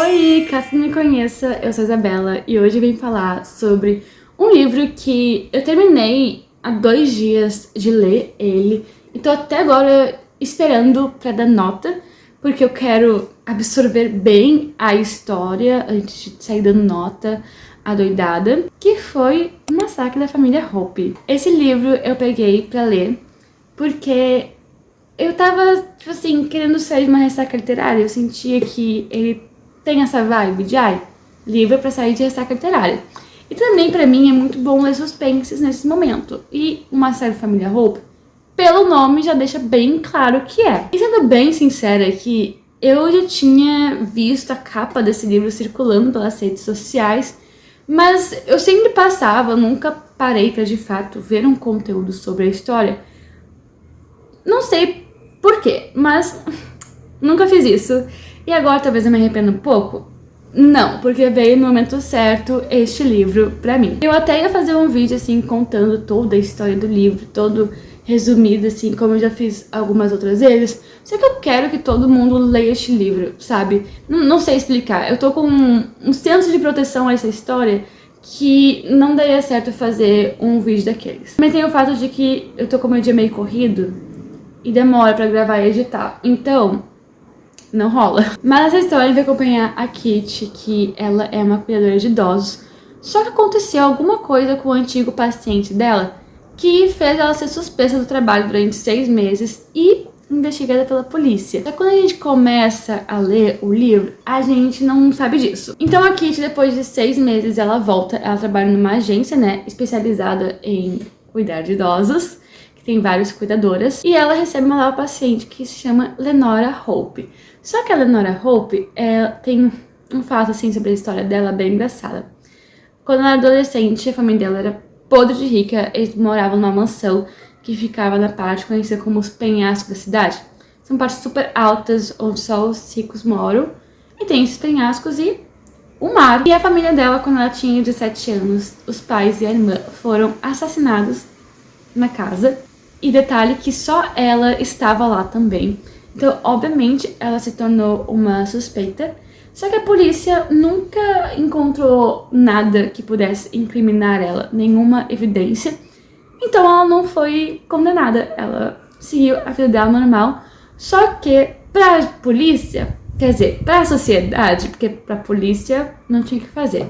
Oi, caso não me conheça, eu sou a Isabela e hoje eu vim falar sobre um livro que eu terminei há 2 dias de ler ele e tô até agora esperando pra dar nota, porque eu quero absorver bem a história antes de sair dando nota adoidada, que foi O Massacre da Família Hope. Esse livro eu peguei pra ler porque eu tava, tipo assim, querendo sair de uma ressaca literária. Eu sentia que ele tem essa vibe de, livro pra sair de ressaca literária. E também, pra mim, é muito bom ler suspenses nesse momento. E Uma Série Família Hope, pelo nome, já deixa bem claro o que é. E sendo bem sincera que eu já tinha visto a capa desse livro circulando pelas redes sociais, mas eu sempre passava, nunca parei pra, de fato, ver um conteúdo sobre a história. Não sei por quê, mas nunca fiz isso. E agora talvez eu me arrependa um pouco? Não, porque veio no momento certo este livro pra mim. Eu até ia fazer um vídeo assim, contando toda a história do livro, todo resumido assim, como eu já fiz algumas outras vezes. Só que eu quero que todo mundo leia este livro, sabe? Não sei explicar. Eu tô com um senso de proteção a essa história que não daria certo fazer um vídeo daqueles. Também tem o fato de que eu tô com o meu dia meio corrido e demora pra gravar e editar. Então, não rola. Mas essa história vai acompanhar a Kitty, que ela é uma cuidadora de idosos. Só que aconteceu alguma coisa com o antigo paciente dela que fez ela ser suspensa do trabalho durante 6 meses e investigada pela polícia. Só que quando a gente começa a ler o livro, a gente não sabe disso. Então a Kitty, depois de 6 meses, ela volta. Ela trabalha numa agência, né, especializada em cuidar de idosos, que tem várias cuidadoras. E ela recebe uma nova paciente que se chama Lenora Hope. Só que a Lenora Hope tem um fato assim sobre a história dela bem engraçada. Quando ela era adolescente, a família dela era podre de rica. Eles moravam numa mansão que ficava na parte conhecida como os penhascos da cidade. São partes super altas onde só os ricos moram. E tem esses penhascos e o mar. E a família dela, quando ela tinha 17 anos, os pais e a irmã foram assassinados na casa. E detalhe que só ela estava lá também. Então, obviamente, ela se tornou uma suspeita, só que a polícia nunca encontrou nada que pudesse incriminar ela, nenhuma evidência. Então, ela não foi condenada, ela seguiu a vida dela normal. Só que, pra polícia, quer dizer, pra sociedade, porque pra polícia não tinha o que fazer.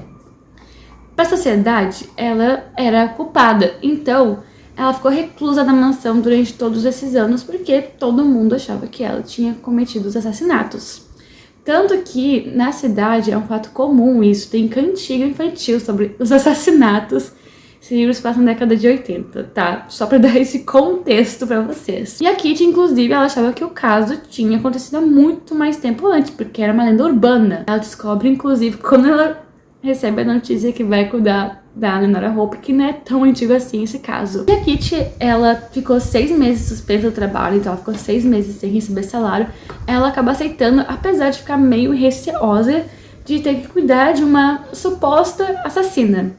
Pra sociedade, ela era culpada, então ela ficou reclusa na mansão durante todos esses anos porque todo mundo achava que ela tinha cometido os assassinatos. Tanto que na cidade é um fato comum isso, tem cantiga infantil sobre os assassinatos. Esse livro se passa na década de 80, tá? Só pra dar esse contexto pra vocês. E a Kitty, inclusive, ela achava que o caso tinha acontecido há muito mais tempo antes, porque era uma lenda urbana. Ela descobre, inclusive, quando ela recebe a notícia que vai cuidar da Lenora Hope, que não é tão antigo assim esse caso. E a Kitty, ela ficou 6 meses suspensa do trabalho, então ela ficou 6 meses sem receber salário. Ela acaba aceitando, apesar de ficar meio receosa de ter que cuidar de uma suposta assassina.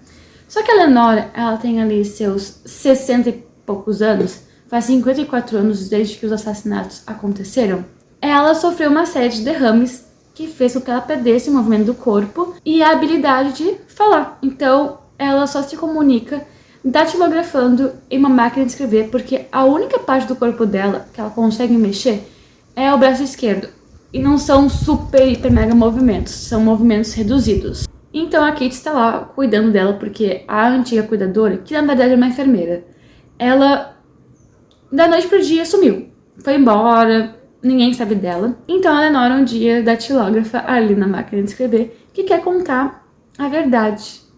Só que a Lenora, ela tem ali seus 60 e poucos anos, faz 54 anos desde que os assassinatos aconteceram. Ela sofreu uma série de derrames que fez com que ela perdesse o movimento do corpo e a habilidade de falar. Então, ela só se comunica datilografando em uma máquina de escrever, porque a única parte do corpo dela que ela consegue mexer é o braço esquerdo. E não são super, hiper, mega movimentos, são movimentos reduzidos. Então a Kitty está lá cuidando dela, porque a antiga cuidadora, que na verdade é uma enfermeira, ela da noite pro dia sumiu, foi embora, ninguém sabe dela. Então a Lenora um dia datilógrafa ali na máquina de escrever que quer contar a verdade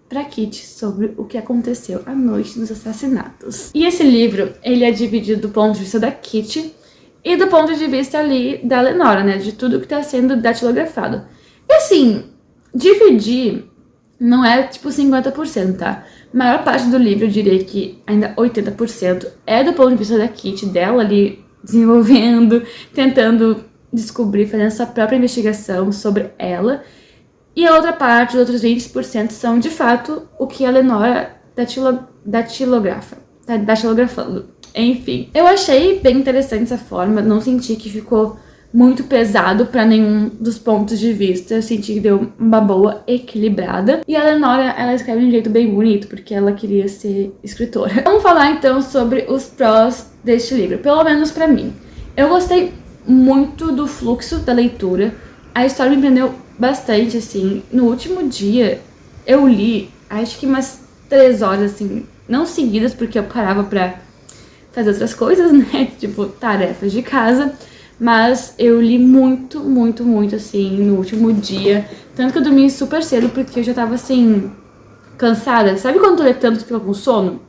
pra Kitty sobre o que aconteceu à noite dos assassinatos. E esse livro, ele é dividido do ponto de vista da Kitty e do ponto de vista ali da Lenora, né? De tudo que tá sendo datilografado. E assim, dividir não é tipo 50%, tá? A maior parte do livro, eu diria que ainda 80%, é do ponto de vista da Kitty, dela ali desenvolvendo, tentando descobrir, fazendo sua própria investigação sobre ela. E a outra parte, os outros 20%, são de fato o que a Lenora datilografa, tá datilografando. Enfim, eu achei bem interessante essa forma, não senti que ficou muito pesado pra nenhum dos pontos de vista. Eu senti que deu uma boa equilibrada. E a Lenora, ela escreve de um jeito bem bonito, porque ela queria ser escritora. Vamos falar então sobre os prós deste livro, pelo menos pra mim. Eu gostei muito do fluxo da leitura. A história me prendeu bastante, assim. No último dia, eu li, acho que umas 3 horas, assim, não seguidas, porque eu parava pra fazer outras coisas, né? Tipo, tarefas de casa. Mas eu li muito, muito, muito, assim, no último dia. Tanto que eu dormi super cedo, porque eu já tava, assim, cansada. Sabe quando tu lê tanto que fica com sono?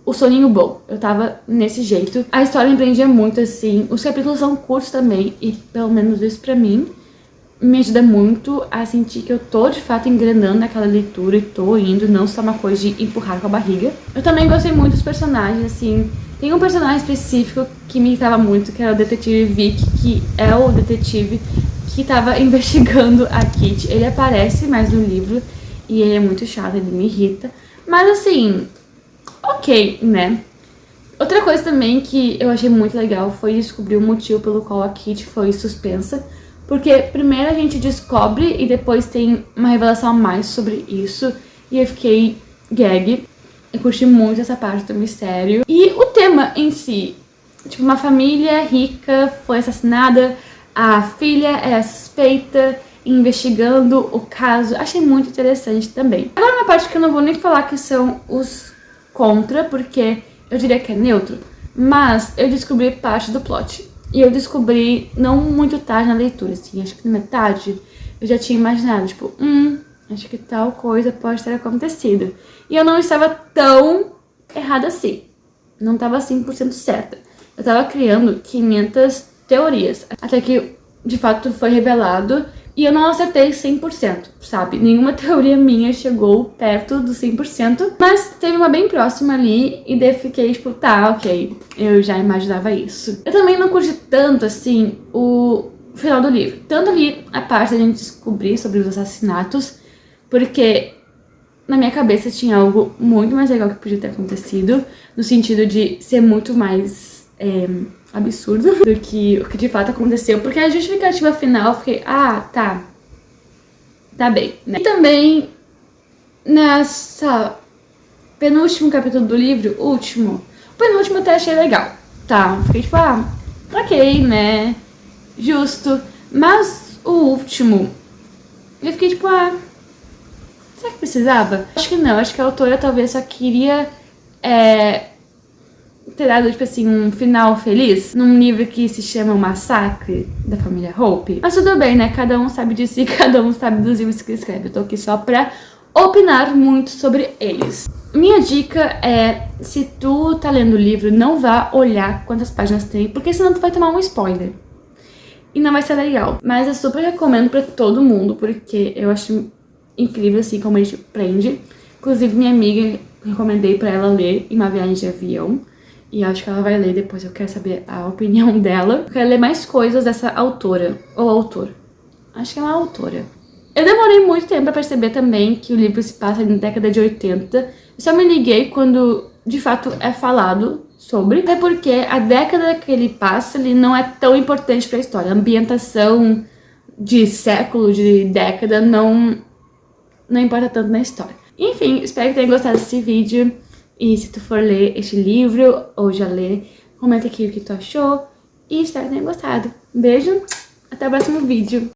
O soninho bom. Eu tava nesse jeito. A história me prendia muito, assim. Os capítulos são curtos também, e pelo menos isso pra mim me ajuda muito a sentir que eu tô, de fato, engrenando naquela leitura e tô indo, não só uma coisa de empurrar com a barriga. Eu também gostei muito dos personagens, assim. Tem um personagem específico que me irritava muito, que era o detetive Vic, que é o detetive que tava investigando a Kitty. Ele aparece mais no livro e ele é muito chato, ele me irrita. Mas assim, ok, né? Outra coisa também que eu achei muito legal foi descobrir o motivo pelo qual a Kitty foi suspensa. Porque primeiro a gente descobre e depois tem uma revelação a mais sobre isso. E eu fiquei gag. Eu curti muito essa parte do mistério. E o tema em si. Tipo, uma família rica foi assassinada. A filha é suspeita, investigando o caso. Achei muito interessante também. Agora uma parte que eu não vou nem falar que são os contra, porque eu diria que é neutro. Mas eu descobri parte do plot. E eu descobri não muito tarde na leitura, assim, acho que na metade eu já tinha imaginado, tipo, acho que tal coisa pode ter acontecido. E eu não estava tão errada assim, não estava 100% certa. Eu estava criando 500 teorias, até que de fato foi revelado e eu não acertei 100%, sabe? Nenhuma teoria minha chegou perto do 100%, mas teve uma bem próxima ali e daí fiquei tipo, tá, ok, eu já imaginava isso. Eu também não curti tanto, assim, o final do livro. Tanto ali a parte da gente descobrir sobre os assassinatos, porque na minha cabeça tinha algo muito mais legal que podia ter acontecido, no sentido de ser muito mais absurdo do que o que de fato aconteceu, porque a justificativa final eu fiquei, tá bem, né? E também nessa penúltimo capítulo do livro, o penúltimo eu até achei legal, tá? Fiquei tipo, ok, né? Justo, mas o último eu fiquei tipo, será que precisava? Acho que não, acho que a autora talvez só queria ter dado, tipo assim, um final feliz num livro que se chama O Massacre da Família Hope. Mas tudo bem, né? Cada um sabe de si, cada um sabe dos livros que escreve. Eu tô aqui só pra opinar muito sobre eles. Minha dica é, se tu tá lendo o livro, não vá olhar quantas páginas tem, porque senão tu vai tomar um spoiler. E não vai ser legal. Mas eu super recomendo pra todo mundo, porque eu acho incrível, assim, como a gente prende. Inclusive, minha amiga, recomendei pra ela ler em uma viagem de avião. E acho que ela vai ler depois, eu quero saber a opinião dela. Eu quero ler mais coisas dessa autora, ou autor. Acho que é uma autora. Eu demorei muito tempo pra perceber também que o livro se passa na década de 80. Eu só me liguei quando, de fato, é falado sobre. Até porque a década que ele passa, ele não é tão importante pra história. A ambientação de século, de década, não importa tanto na história. Enfim, espero que tenham gostado desse vídeo. E se tu for ler este livro, ou já ler, comenta aqui o que tu achou. E espero que tenha gostado. Beijo, até o próximo vídeo.